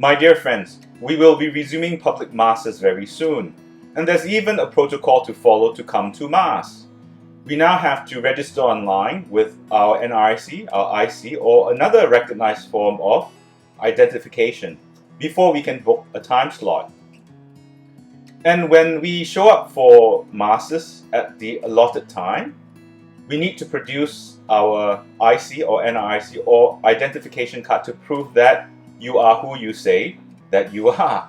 My dear friends, we will be resuming public masses very soon, and there's even a protocol to follow to come to Mass. We now have to register online with our NRIC, our IC, or another recognized form of identification before we can book a time slot. And when we show up for Masses at the allotted time, we need to produce our IC or NRIC or identification card to prove that you are who you say that you are.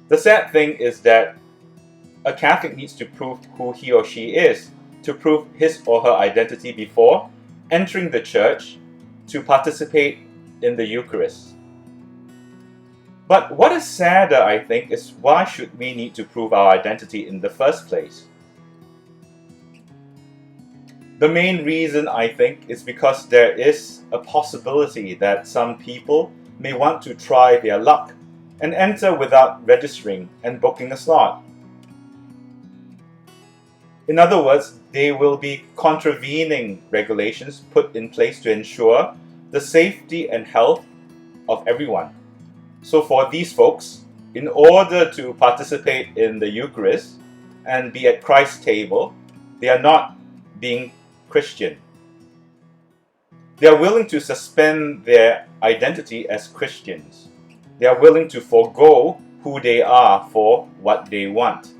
The sad thing is that a Catholic needs to prove who he or she is, to prove his or her identity before entering the church to participate in the Eucharist. But what is sadder, I think, is why should we need to prove our identity in the first place? The main reason, I think, is because there is a possibility that some people may want to try their luck and enter without registering and booking a slot. In other words, they will be contravening regulations put in place to ensure the safety and health of everyone. So for these folks, in order to participate in the Eucharist and be at Christ's table, they are not being Christian. They are willing to suspend their identity as Christians. They are willing to forego who they are for what they want.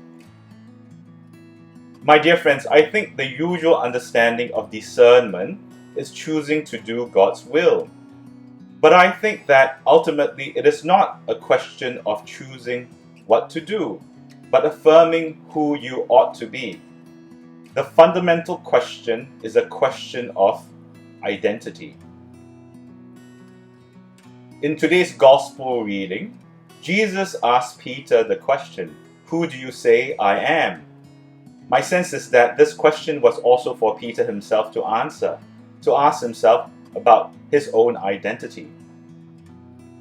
My dear friends, I think the usual understanding of discernment is choosing to do God's will. But I think that ultimately it is not a question of choosing what to do, but affirming who you ought to be. The fundamental question is a question of identity. In today's Gospel reading, Jesus asked Peter the question, "Who do you say I am?" My sense is that this question was also for Peter himself to answer, to ask himself about his own identity.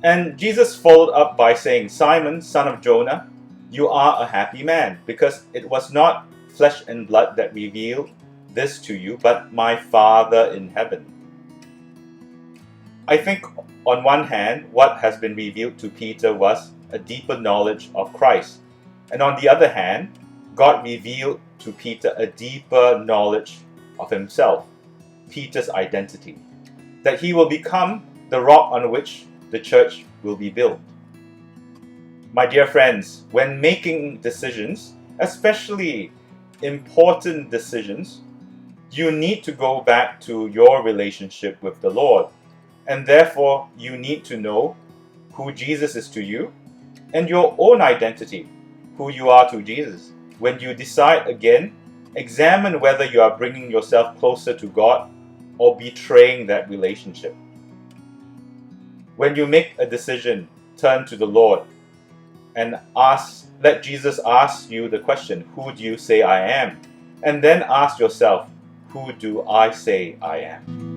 And Jesus followed up by saying, "Simon, son of Jonah, you are a happy man, because it was not flesh and blood that revealed this to you, but my Father in heaven." I think on one hand, what has been revealed to Peter was a deeper knowledge of Christ. And on the other hand, God revealed to Peter a deeper knowledge of himself, Peter's identity, that he will become the rock on which the church will be built. My dear friends, when making decisions, especially important decisions, you need to go back to your relationship with the Lord, and therefore you need to know who Jesus is to you and your own identity, who you are to Jesus. When you decide again, examine whether you are bringing yourself closer to God or betraying that relationship. When you make a decision, turn to the Lord and let Jesus ask you the question, "Who do you say I am?" And then ask yourself, "Who do I say I am?"